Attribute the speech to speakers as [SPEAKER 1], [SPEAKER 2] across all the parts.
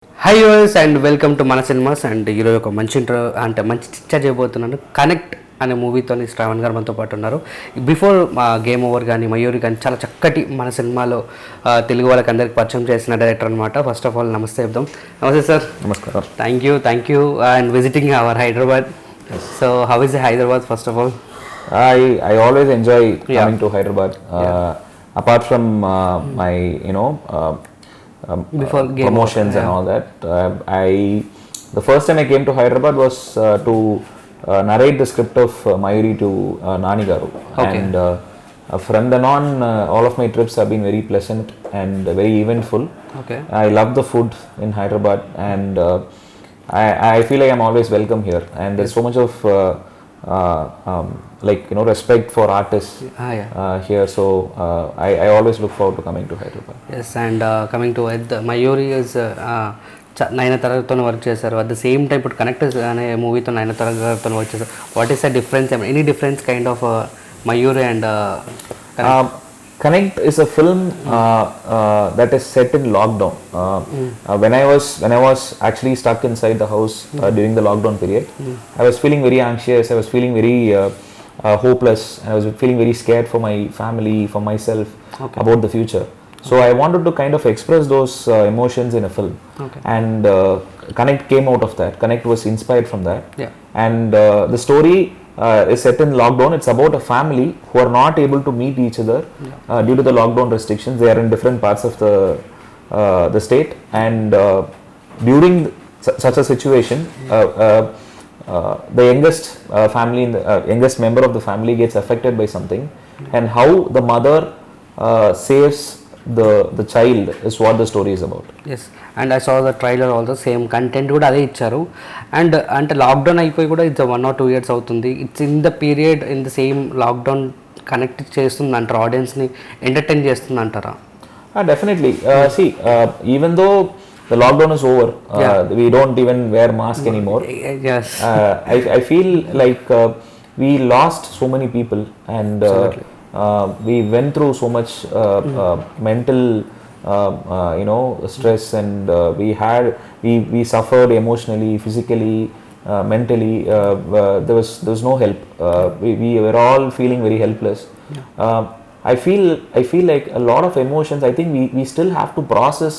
[SPEAKER 1] Hi viewers and welcome to ManaCinemaa and ఈరోజు ఒక మంచి ఇంట్రో అంటే మంచి చిచ్చా చేయబోతున్నాను. కనెక్ట్ అనే మూవీతో శ్రావణ్ గారు మనతో పాటు ఉన్నారు. బిఫోర్ గేమ్ ఓవర్ కానీ మయూరి కానీ చాలా చక్కటి మన సినిమాలో తెలుగు వాళ్ళకి అందరికి పరిచయం చేసిన డైరెక్టర్ అనమాట. ఫస్ట్ ఆఫ్ ఆల్ నమస్తే చెప్దాం. నమస్తే సార్.
[SPEAKER 2] నమస్కారం.
[SPEAKER 1] Thank you and visiting hour Hyderabad. So how is Hyderabad first of all?
[SPEAKER 2] I always enjoy coming to Hyderabad. Apart from my
[SPEAKER 1] before
[SPEAKER 2] promotions and all that, the first time I came to Hyderabad was to narrate the script of Mayuri to Nani Garu. And from then on, all of my trips have been very pleasant and very eventful. I love the food in Hyderabad, and I feel like I'm always welcome here, and there's so much of respect for artists here, so I always look forward to coming to Hyderabad.
[SPEAKER 1] Yes, and coming to it, Mayuri is Nayantharaతో work చేశారు. At the same time ఇప్పుడు Connect అనే మూవీతో Nayanthara గారితో work చేశారు. What is the difference, any difference kind of Mayuri and
[SPEAKER 2] Connect is a film that is set in lockdown. When I was actually stuck inside the house during the lockdown period, I was feeling very anxious. I was feeling very hopeless. I was feeling very scared for my family, for myself, about the future. So I wanted to kind of express those emotions in a film, and Connect came out of that. Connect was inspired from that, and the story is set in lockdown. It's about a family who are not able to meet each other due to the lockdown restrictions. They are in different parts of the state, and during such a situation, the youngest youngest member of the family gets affected by something, and how the mother saves the child is what the story is about.
[SPEAKER 1] Yes, and I saw the trailer also, same content కూడా అదే ఇచ్చారు. And అంటే lockdown అయిపోయి కూడా it's 1 or 2 years అవుతుంది. It's in the period in the same lockdown connect చేస్తుంది అంటారా, ఆడియన్స్ని ఎంటర్టైన్ చేస్తుంది అంటారా?
[SPEAKER 2] Definitely. See, even though the lockdown is over, we don't even wear mask anymore.
[SPEAKER 1] Yes.
[SPEAKER 2] I feel like we lost so many people, and we went through so much mental stress, and we suffered emotionally, physically, mentally. There was no help. We were all feeling very helpless. I feel like a lot of emotions, I think we still have to process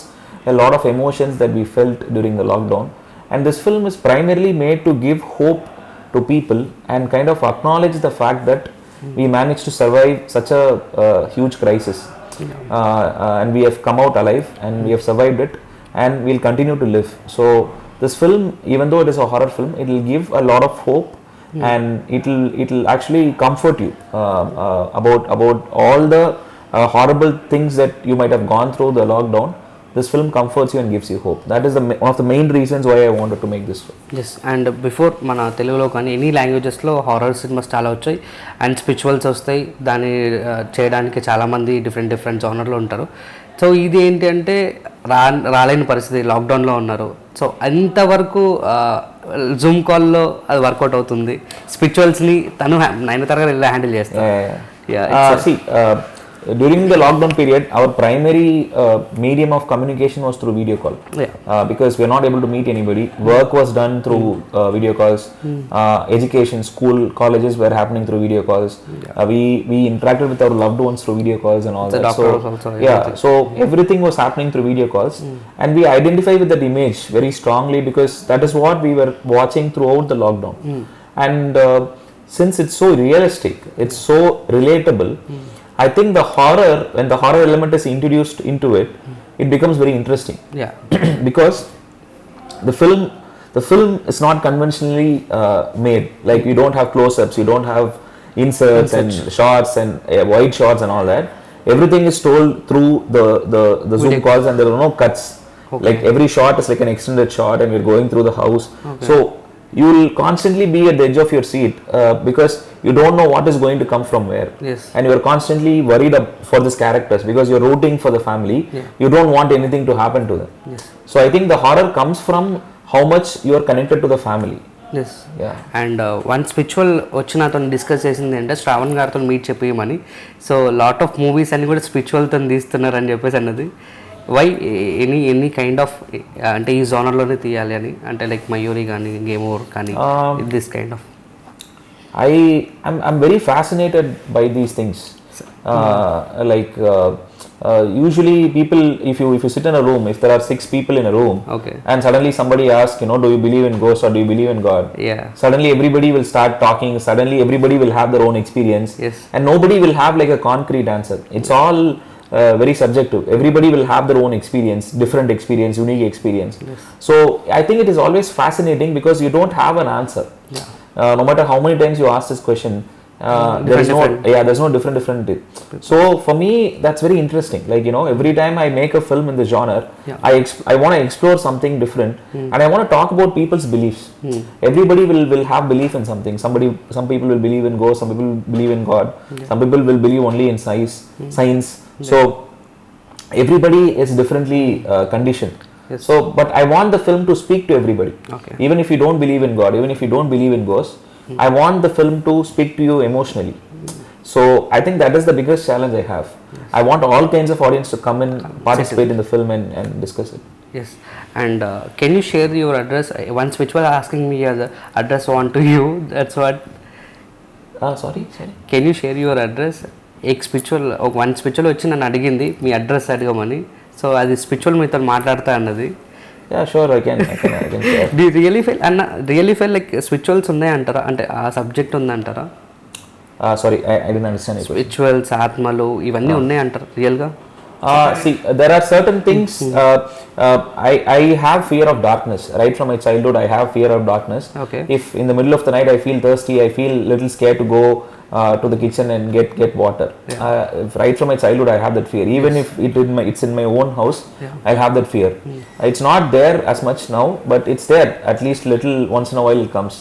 [SPEAKER 2] a lot of emotions that we felt during the lockdown, and this film is primarily made to give hope to people and kind of acknowledge the fact that we managed to survive such a huge crisis, and we have come out alive, and we have survived it, and we'll continue to live. So this film, even though it is a horror film, it will give a lot of hope, and it'll actually comfort you about all the horrible things that you might have gone through the lockdown. This film comforts you and gives you hope. That is one of the main reasons why I wanted to make this film.
[SPEAKER 1] Yes, and before మన తెలుగులో కానీ any లాంగ్వేజెస్లో horror cinemas చాలా వచ్చాయి, and spirituals వస్తాయి. దాన్ని చేయడానికి చాలామంది different జానర్లో ఉంటారు. సో ఇది ఏంటి అంటే రాలేని పరిస్థితి, లాక్డౌన్లో ఉన్నారు. సో అంతవరకు జూమ్ కాల్లో అది వర్కౌట్ అవుతుంది. స్పిరిచువల్స్ని తను Nayanthara గారు ఎలా హ్యాండిల్ చేస్తారు?
[SPEAKER 2] During the lockdown period, our primary medium of communication was through video call, because we are not able to meet anybody. Work was done through video calls. Education, school, colleges were happening through video calls. We interacted with our loved ones through video calls and all that. So everything was happening through video calls, and we identify with that image very strongly, because that is what we were watching throughout the lockdown. And since it's so realistic, it's so relatable, I think when the horror element is introduced into it, it becomes very interesting. Because the film is not conventionally made. Like, you don't have close-ups, you don't have inserts and shots and wide shots and all that. Everything is told through the Zoom calls, and there are no cuts. Like, every shot is like an extended shot, and we're going through the house. So you will constantly be at the edge of your seat, because you don't know what is going to come from where. And you are constantly worried for these characters, because you're rooting for the family. You don't want anything to happen to them. So I think the horror comes from how much you are connected to the family.
[SPEAKER 1] And one spiritual వచ్చి నాతో discuss చేసింది అంటే శ్రావణ్ గారితో meet చెప్పేయమని. So lot of movies అన్ని కూడా స్పిరిచువల్తో తీస్తున్నారని చెప్పేసి అన్నది. వై ఎనీ కైండ్ ఆఫ్ అంటే ఈ జోనర్లోనే తీయాలి అని, అంటే లైక్ మయూరి కానీ గేమ్ ఓవర్ కానీ this kind of?
[SPEAKER 2] I'm very fascinated by these things. Like usually people, if you sit in a room, if there are 6 people in a room,
[SPEAKER 1] okay,
[SPEAKER 2] and suddenly somebody asks, you know, do you believe in ghosts or do you believe in God?
[SPEAKER 1] Yeah.
[SPEAKER 2] Suddenly everybody will start talking. Suddenly everybody will have their own experience.
[SPEAKER 1] Yes.
[SPEAKER 2] And nobody will have like a concrete answer. It's all very subjective. Everybody will have their own experience, different experience, unique experience. Yes. So I think it is always fascinating because you don't have an answer.
[SPEAKER 1] Yeah.
[SPEAKER 2] No matter how many times you ask this question, there's no different. So for me, that's very interesting. Like, you know, every time I make a film in the genre, I want to explore something different, and I want to talk about people's beliefs. Everybody will have belief in something. Some people will believe in ghosts, some people will believe in God, some people will believe only in science. So everybody is differently conditioned.
[SPEAKER 1] Yes.
[SPEAKER 2] So, but I want the film to speak to everybody.
[SPEAKER 1] Okay.
[SPEAKER 2] Even if you don't believe in God, even if you don't believe in ghosts, I want the film to speak to you emotionally. So, I think that is the biggest challenge I have. Yes. I want all kinds of audience to come and participate in the film and discuss it.
[SPEAKER 1] Yes. And can you share your address? Once which was asking me the address on to you. That's what.
[SPEAKER 2] Sorry.
[SPEAKER 1] Can you share your address? One spiritual వచ్చి నన్ను అడిగింది మీ address అడగమని. So అది spiritual మీతో మాట్లాడుతా అన్నది.
[SPEAKER 2] Yeah, sure, I can share.
[SPEAKER 1] Do you really feel like spirituals ఉన్నాయి అంటారా, అంటే ఆ సబ్జెక్ట్ ఉంది అంటారా?
[SPEAKER 2] Sorry, I didn't understand it.
[SPEAKER 1] Spirituals, ఆత్మలు ఇవన్నీ ఉన్నాయి అంటారు రియల్గా?
[SPEAKER 2] See, there are certain things. I have fear of darkness. Right from my childhood, I have fear of darkness.
[SPEAKER 1] Okay.
[SPEAKER 2] If in the middle of the night I feel thirsty, I feel little scared to go to the kitchen and get water. Right from my childhood, I have that fear. Even if it's in my own house, I have that fear. It's not there as much now, but it's there. At least little once in a while it comes.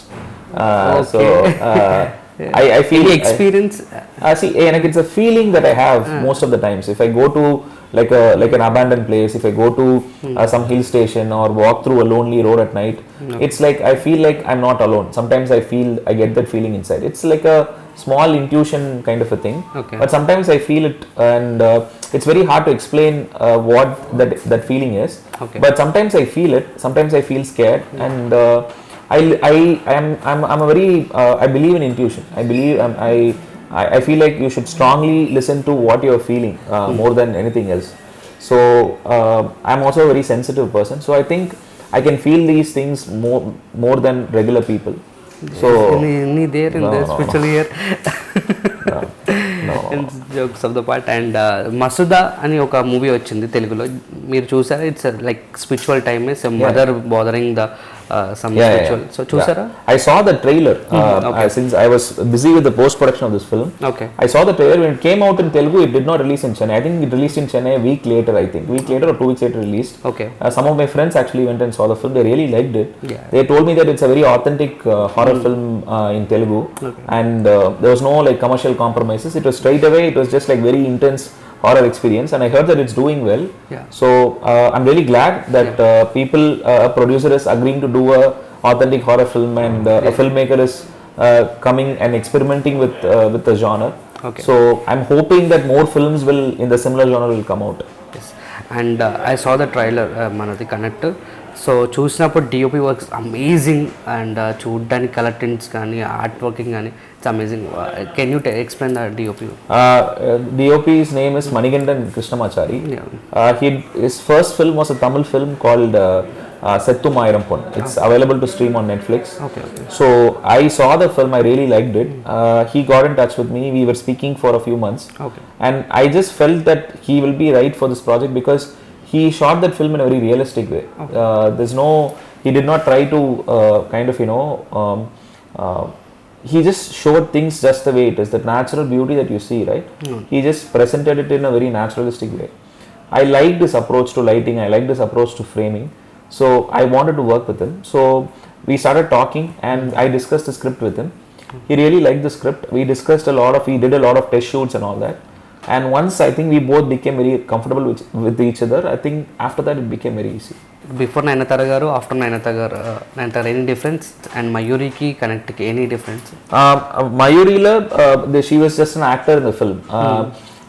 [SPEAKER 2] So I feel
[SPEAKER 1] any experience.
[SPEAKER 2] See, like it's a feeling that I have most of the times. If I go to like an abandoned place, if I go to some hill station or walk through a lonely road at night, it's like I feel like I'm not alone. Sometimes I get that feeling inside. It's like a small intuition kind of a thing.
[SPEAKER 1] Okay.
[SPEAKER 2] But sometimes I feel it, and it's very hard to explain what that feeling is.
[SPEAKER 1] Okay.
[SPEAKER 2] But sometimes I feel it. Sometimes I feel scared, and I'm a very I believe in intuition. I feel like you should strongly listen to what you're feeling more than anything else. So I'm also a very sensitive person. So I think I can feel these things more than regular people. So
[SPEAKER 1] there in the spiritual year. Jokes of the part. And Masooda అని ఒక movie వచ్చింది తెలుగులో, మీరు చూసారా? It's like spiritual time is mother bothering the some spiritual. So చూసారా?
[SPEAKER 2] I saw the trailer since I was busy with the post production of this film.
[SPEAKER 1] Okay.
[SPEAKER 2] I saw the trailer when it came out in Telugu. It did not release in Chennai. I think it released in Chennai a week later. Or 2 weeks later released.
[SPEAKER 1] Okay.
[SPEAKER 2] Some of my friends actually went and saw the film. They really liked it.
[SPEAKER 1] Yeah.
[SPEAKER 2] They told me that it's a very authentic horror film in Telugu.
[SPEAKER 1] Okay.
[SPEAKER 2] And there was no like commercial compromises. It was straight away. It was just like very intense horror experience, and I heard that it's doing well.
[SPEAKER 1] Yeah.
[SPEAKER 2] So I'm really glad that people, a producer is agreeing to do a authentic horror film, and a filmmaker is coming and experimenting with the genre.
[SPEAKER 1] Okay.
[SPEAKER 2] So I'm hoping that more films will in the similar genre will come out.
[SPEAKER 1] Yes. And I saw the trailer, మనది connect. So చూసినప్పుడు DOP works amazing, and చూడ్డానికి colour tints కానీ art working కానీ it's amazing. Can you explain the DOP?
[SPEAKER 2] DOP's name is Manigandan Krishnamachari. His first film was a Tamil film called Settu Mayirampon. It's available to stream on Netflix.
[SPEAKER 1] Okay.
[SPEAKER 2] So I saw the film, I really liked it. He got in touch with me. We were speaking for a few months.
[SPEAKER 1] Okay.
[SPEAKER 2] And I just felt that he will be right for this project because he shot that film in a very realistic way. He did not try to he just showed things just the way it is, that natural beauty that you see, right? He just presented it in a very naturalistic way. I liked his approach to lighting, I liked his approach to framing, so I wanted to work with him. So we started talking and I discussed the script with him. He really liked the script. We discussed he did a lot of test shoots and all that. And once I think we both became very comfortable with each other, I think after that it became very easy.
[SPEAKER 1] Before Nayanthara garu, after Nayanthara, any difference? And Mayuri ki connect ki any difference?
[SPEAKER 2] Mayuri she was just an actor in the film.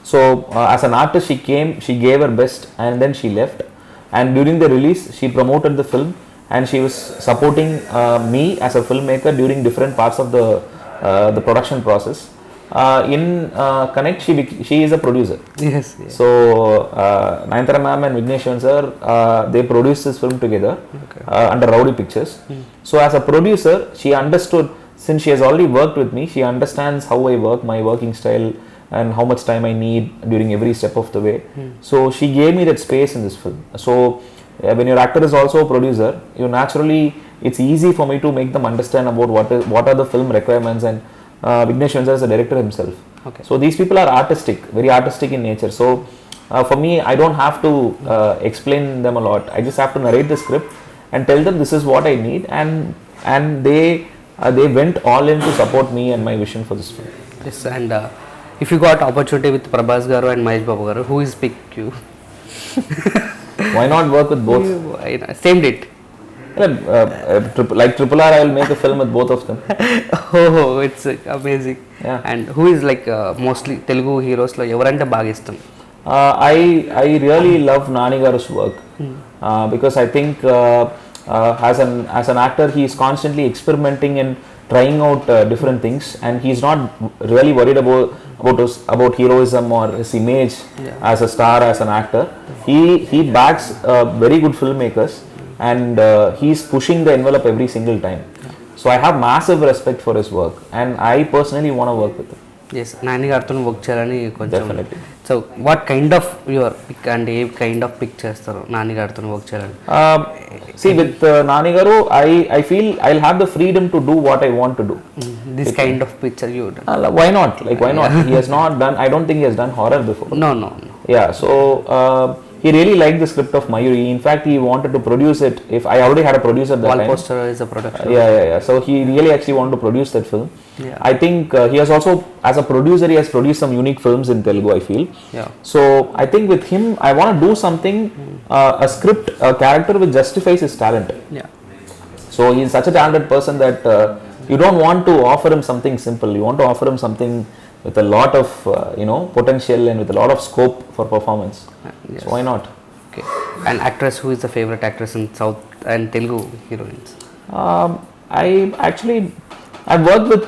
[SPEAKER 2] So as an artist, she came, she gave her best, and then she left. And during the release, she promoted the film, and she was supporting me as a filmmaker during different parts of the production process. In Connect, she is a producer.
[SPEAKER 1] Yes.
[SPEAKER 2] So Nayanthara ma'am and Vignesh sir, they produced this film together under Rowdy Pictures. So as a producer, she understood, since she has already worked with me, she understands how I work, my working style, and how much time I need during every step of the way. So she gave me that space in this film. So when your actor is also a producer, you naturally, it's easy for me to make them understand about what are the film requirements, and Vignesh sir is the director himself.
[SPEAKER 1] Okay.
[SPEAKER 2] So these people are artistic, very artistic in nature. So for me, I don't have to explain them a lot. I just have to narrate the script and tell them this is what I need, and they went all in to support me and my vision for this film.
[SPEAKER 1] Yes, and if you got opportunity with Prabhas garu and Mahesh Babu garu, who is pick you?
[SPEAKER 2] Why not work with both?
[SPEAKER 1] Same date.
[SPEAKER 2] Like Triple R, I will make a film with both of them.
[SPEAKER 1] Oh, it's amazing.
[SPEAKER 2] Yeah.
[SPEAKER 1] And who is like mostly Telugu heroes lo evarante baga ishtam?
[SPEAKER 2] I really love Nani garu's work because I think as an actor, he is constantly experimenting and trying out different things, and he's not really worried about heroism or his image as a star, as an actor. He backs very good filmmakers, and he's pushing the envelope every single time. So I have massive respect for his work, and I personally want to work with him.
[SPEAKER 1] Yes, Nani గారితో work చేయాలని కొంచెం.
[SPEAKER 2] Definitely.
[SPEAKER 1] So what kind of your pick and a kind of pick చేస్తారు నాని గారితో work చేయాలని?
[SPEAKER 2] See, with Nani garu, I feel I'll have the freedom to do what I want to do.
[SPEAKER 1] This kind of picture you done?
[SPEAKER 2] Why not? Like, why not? He has not done, I don't think he has done horror before.
[SPEAKER 1] No.
[SPEAKER 2] Yeah, so he really liked the script of Mayuri. In fact, he wanted to produce it. If I already had a producer that
[SPEAKER 1] Wall
[SPEAKER 2] time.
[SPEAKER 1] Poster is a production.
[SPEAKER 2] Yeah. So he really actually wanted to produce that film.
[SPEAKER 1] Yeah.
[SPEAKER 2] I think he has also, as a producer, he has produced some unique films in Telugu, I feel.
[SPEAKER 1] Yeah.
[SPEAKER 2] So I think with him, I want to do something, a script, a character which justifies his talent.
[SPEAKER 1] Yeah.
[SPEAKER 2] So he is such a talented person that you don't want to offer him something simple. You want to offer him something with a lot of potential and with a lot of scope for performance.
[SPEAKER 1] Yes.
[SPEAKER 2] So why not?
[SPEAKER 1] Okay. And actress, who is the favorite actress in South and Telugu heroines?
[SPEAKER 2] I've worked with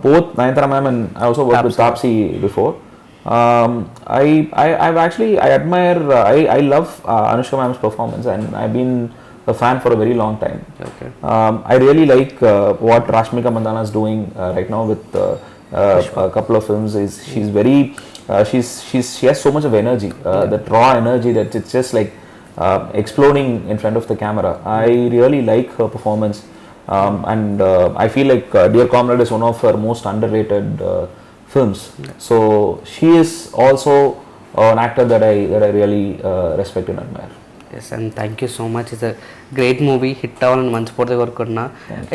[SPEAKER 2] both Nayanthara ma'am, and I also worked with Taapsee before. I admire, I love Anushka ma'am's performance, and I've been a fan for a very long time.
[SPEAKER 1] Okay.
[SPEAKER 2] I really like what Rashmika Mandana is doing right now with a couple of films. She's very she has so much of energy, that raw energy that it's just like exploding in front of the camera. I really like her performance, and I feel like Dear Comrade is one of her most underrated films. So she is also an actor that I really respect and admire.
[SPEAKER 1] Yes, and thank you so much. It's a great movie. Hit అవ్వాలని మనస్ఫూర్తిగా కోరుకుంటున్నా.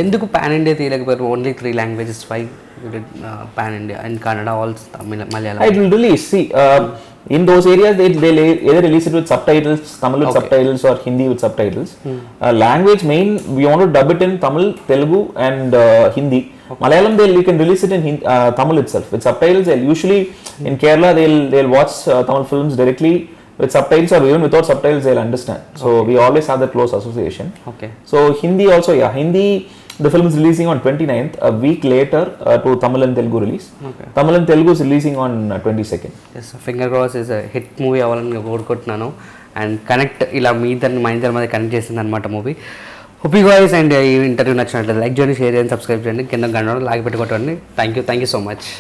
[SPEAKER 1] ఎందుకు pan India తీయలేకపోయారు? Only 3 languages. Why you did pan India and Kannada, also Malayalam?
[SPEAKER 2] It will release. See, in those areas they either release it with subtitles, Tamil with subtitles, or Hindi with subtitles. Language main, we want to dub it in Tamil, Telugu, and Hindi. Malayalam, you can release it in Tamil itself with subtitles. Usually in Kerala they'll watch Tamil films directly with subtitles, or even without subtitles they'll understand. So we always have that close association.
[SPEAKER 1] Okay.
[SPEAKER 2] So Hindi also, Hindi, the film is releasing on 29th, a week later to Tamil and Telugu release.
[SPEAKER 1] Okay.
[SPEAKER 2] Tamil and Telugu is releasing on 22nd.
[SPEAKER 1] Yes, finger cross is a hit movie అవ్వాలని కోరుకుంటున్నాను. And connect ఇలా మీ ఇద్దరిని మా ఇద్దరి మధ్య connect చేసింది అనమాట movie. Hope you guys, and ఈ ఇంటర్వ్యూ నచ్చినట్లయితే లైక్ చేయండి, షేర్ చేయండి, సబ్స్క్రైబ్ చేయండి, కింద గంట లాగి పెట్టుకోండి. Thank you so much.